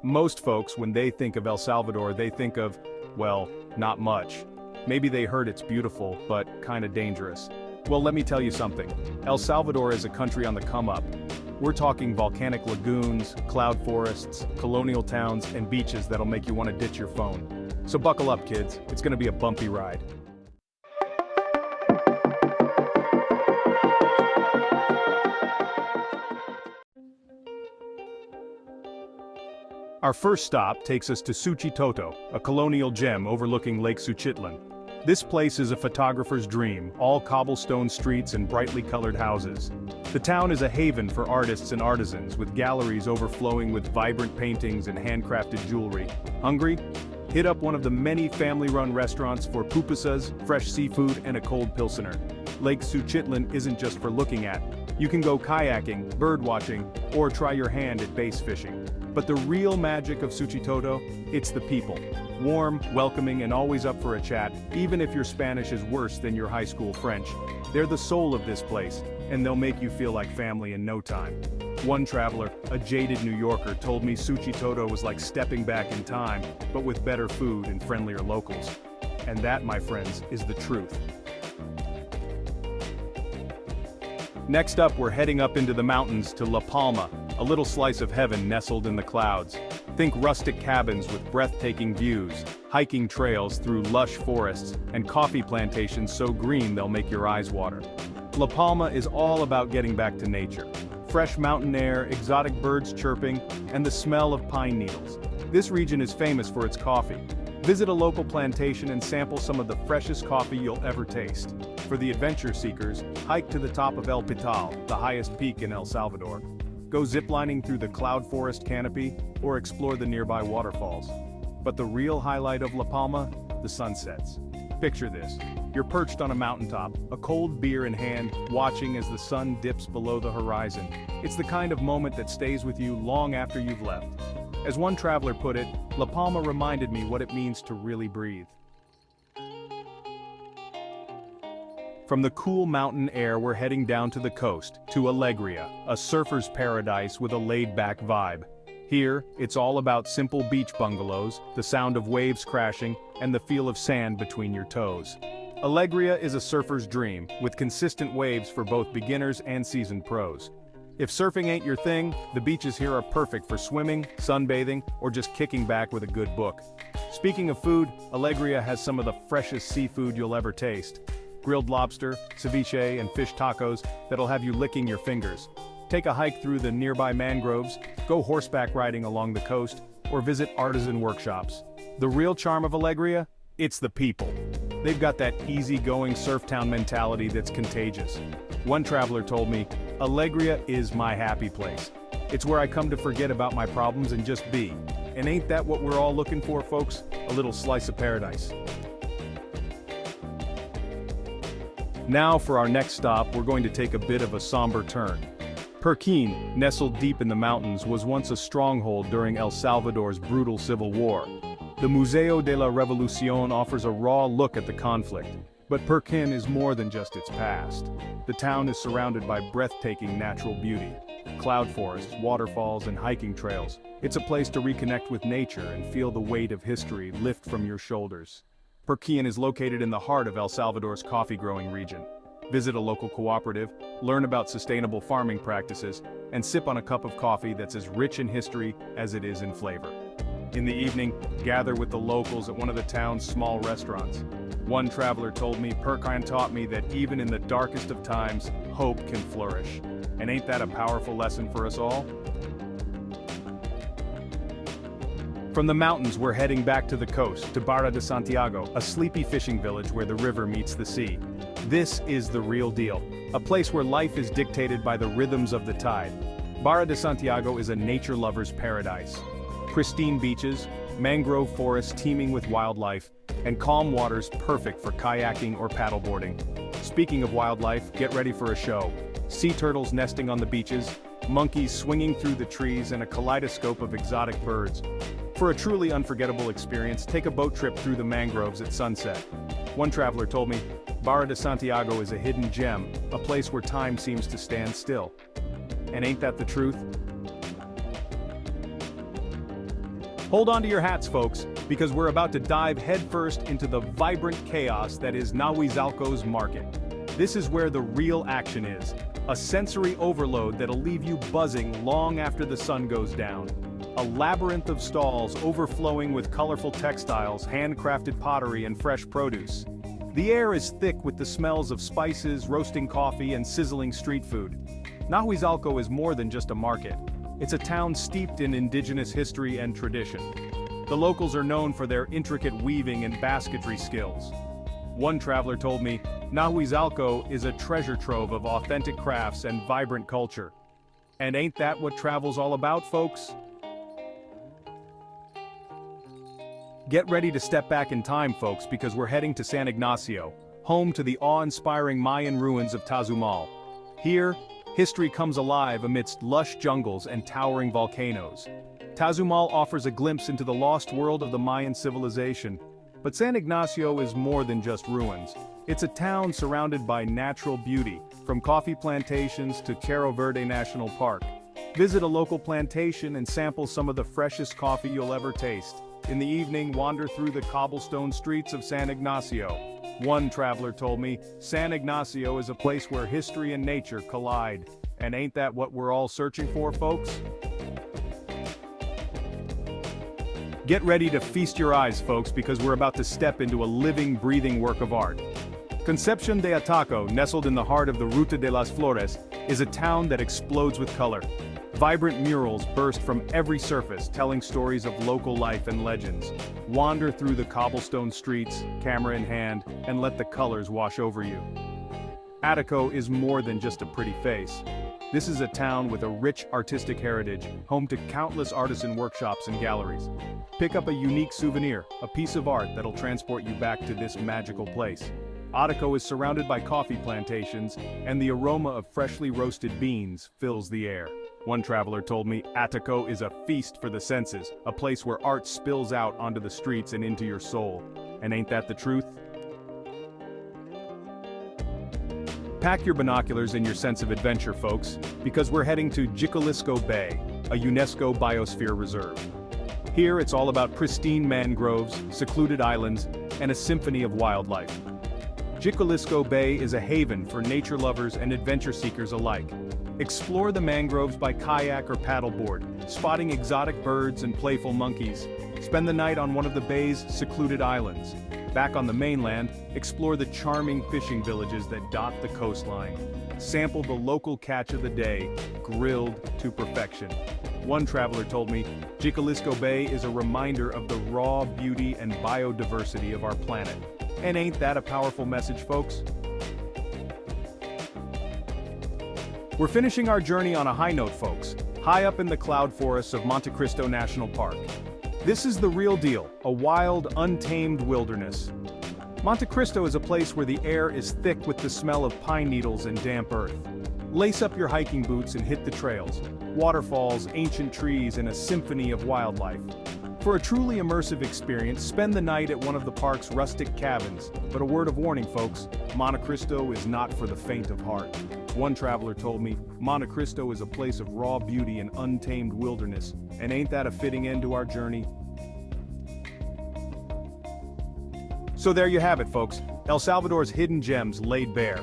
Most folks, when they think of El Salvador, they think of, well, not much. Maybe they heard it's beautiful, but kinda dangerous. Well, let me tell you something. El Salvador is a country on the come-up. We're talking volcanic lagoons, cloud forests, colonial towns, and beaches that'll make you want to ditch your phone. So buckle up, kids. It's gonna be a bumpy ride. Our first stop takes us to Suchitoto, a colonial gem overlooking Lake Suchitlan. This place is a photographer's dream, all cobblestone streets and brightly colored houses. The town is a haven for artists and artisans, with galleries overflowing with vibrant paintings and handcrafted jewelry. Hungry? Hit up one of the many family-run restaurants for pupusas, fresh seafood, and a cold pilsner. Lake Suchitlan isn't just for looking at. You can go kayaking, bird watching, or try your hand at bass fishing. But the real magic of Suchitoto, it's the people. Warm, welcoming, and always up for a chat, even if your Spanish is worse than your high school French. They're the soul of this place, and they'll make you feel like family in no time. One traveler, a jaded New Yorker, told me Suchitoto was like stepping back in time, but with better food and friendlier locals. And that, my friends, is the truth. Next up, we're heading up into the mountains to La Palma, a little slice of heaven nestled in the clouds. Think rustic cabins with breathtaking views, hiking trails through lush forests, and coffee plantations so green they'll make your eyes water. La Palma is all about getting back to nature. Fresh mountain air, exotic birds chirping, and the smell of pine needles. This region is famous for its coffee. Visit a local plantation and sample some of the freshest coffee you'll ever taste. For the adventure seekers, hike to the top of El Pital, the highest peak in El Salvador. Go ziplining through the cloud forest canopy, or explore the nearby waterfalls. But the real highlight of La Palma? The sunsets. Picture this. You're perched on a mountaintop, a cold beer in hand, watching as the sun dips below the horizon. It's the kind of moment that stays with you long after you've left. As one traveler put it, La Palma reminded me what it means to really breathe. From the cool mountain air, we're heading down to the coast, to Alegria, a surfer's paradise with a laid-back vibe. Here, it's all about simple beach bungalows, the sound of waves crashing, and the feel of sand between your toes. Alegria is a surfer's dream, with consistent waves for both beginners and seasoned pros. If surfing ain't your thing, the beaches here are perfect for swimming, sunbathing, or just kicking back with a good book. Speaking of food, Alegria has some of the freshest seafood you'll ever taste. Grilled lobster, ceviche, and fish tacos that'll have you licking your fingers. Take a hike through the nearby mangroves, go horseback riding along the coast, or visit artisan workshops. The real charm of Alegria? It's the people. They've got that easygoing surf town mentality that's contagious. One traveler told me, "Alegria is my happy place. It's where I come to forget about my problems and just be." And ain't that what we're all looking for, folks? A little slice of paradise. Now for our next stop, we're going to take a bit of a somber turn. Perquin, nestled deep in the mountains, was once a stronghold during El Salvador's brutal civil war. The Museo de la Revolución offers a raw look at the conflict. But Perquin is more than just its past. The town is surrounded by breathtaking natural beauty. Cloud forests, waterfalls, and hiking trails. It's a place to reconnect with nature and feel the weight of history lift from your shoulders. Perquin is located in the heart of El Salvador's coffee-growing region. Visit a local cooperative, learn about sustainable farming practices, and sip on a cup of coffee that's as rich in history as it is in flavor. In the evening, gather with the locals at one of the town's small restaurants. One traveler told me, "Perquin taught me that even in the darkest of times, hope can flourish." And ain't that a powerful lesson for us all? From the mountains, we're heading back to the coast, to Barra de Santiago, a sleepy fishing village where the river meets the sea. This is the real deal, a place where life is dictated by the rhythms of the tide. Barra de Santiago is a nature lover's paradise. Pristine beaches, mangrove forests teeming with wildlife, and calm waters perfect for kayaking or paddleboarding. Speaking of wildlife, get ready for a show. Sea turtles nesting on the beaches, monkeys swinging through the trees, and a kaleidoscope of exotic birds. For a truly unforgettable experience, take a boat trip through the mangroves at sunset. One traveler told me, Barra de Santiago is a hidden gem, a place where time seems to stand still. And ain't that the truth? Hold on to your hats, folks, because we're about to dive headfirst into the vibrant chaos that is Nahuizalco's market. This is where the real action is, a sensory overload that'll leave you buzzing long after the sun goes down. A labyrinth of stalls overflowing with colorful textiles, handcrafted pottery, and fresh produce. The air is thick with the smells of spices, roasting coffee, and sizzling street food. Nahuizalco is more than just a market. It's a town steeped in indigenous history and tradition. The locals are known for their intricate weaving and basketry skills. One traveler told me, Nahuizalco is a treasure trove of authentic crafts and vibrant culture. And ain't that what travel's all about, folks? Get ready to step back in time, folks, because we're heading to San Ignacio, home to the awe-inspiring Mayan ruins of Tazumal. Here, history comes alive amidst lush jungles and towering volcanoes. Tazumal offers a glimpse into the lost world of the Mayan civilization. But San Ignacio is more than just ruins. It's a town surrounded by natural beauty, from coffee plantations to Cerro Verde National Park. Visit a local plantation and sample some of the freshest coffee you'll ever taste. In the evening, wander through the cobblestone streets of San Ignacio. One traveler told me, San Ignacio is a place where history and nature collide. And ain't that what we're all searching for, folks? Get ready to feast your eyes, folks, because we're about to step into a living, breathing work of art. Concepcion de Ataco, nestled in the heart of the Ruta de las Flores, is a town that explodes with color. Vibrant murals burst from every surface, telling stories of local life and legends. Wander through the cobblestone streets, camera in hand, and let the colors wash over you. Ataco is more than just a pretty face. This is a town with a rich artistic heritage, home to countless artisan workshops and galleries. Pick up a unique souvenir, a piece of art that'll transport you back to this magical place. Ataco is surrounded by coffee plantations, and the aroma of freshly roasted beans fills the air. One traveler told me Ataco is a feast for the senses, a place where art spills out onto the streets and into your soul. And ain't that the truth? Pack your binoculars and your sense of adventure, folks, because we're heading to Jiquilisco Bay, a UNESCO Biosphere Reserve. Here it's all about pristine mangroves, secluded islands, and a symphony of wildlife. Jiquilisco Bay is a haven for nature lovers and adventure seekers alike. Explore the mangroves by kayak or paddleboard, spotting exotic birds and playful monkeys. Spend the night on one of the bay's secluded islands. Back on the mainland, explore the charming fishing villages that dot the coastline. Sample the local catch of the day, grilled to perfection. One traveler told me, Jiquilisco Bay is a reminder of the raw beauty and biodiversity of our planet. And ain't that a powerful message, folks? We're finishing our journey on a high note, folks, high up in the cloud forests of Montecristo National Park. This is the real deal, a wild, untamed wilderness. Montecristo is a place where the air is thick with the smell of pine needles and damp earth. Lace up your hiking boots and hit the trails, waterfalls, ancient trees, and a symphony of wildlife. For a truly immersive experience, spend the night at one of the park's rustic cabins. But a word of warning, folks, Montecristo is not for the faint of heart. One traveler told me, Montecristo is a place of raw beauty and untamed wilderness, and ain't that a fitting end to our journey? So there you have it, folks, El Salvador's hidden gems laid bare.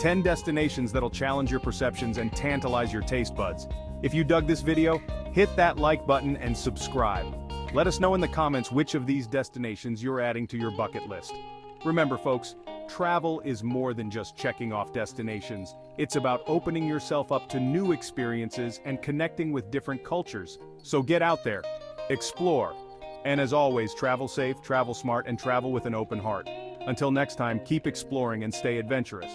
10 destinations that'll challenge your perceptions and tantalize your taste buds. If you dug this video, hit that like button and subscribe. Let us know in the comments which of these destinations you're adding to your bucket list. Remember, folks, travel is more than just checking off destinations. It's about opening yourself up to new experiences and connecting with different cultures. So get out there, explore, and as always, travel safe, travel smart, and travel with an open heart. Until next time, keep exploring and stay adventurous.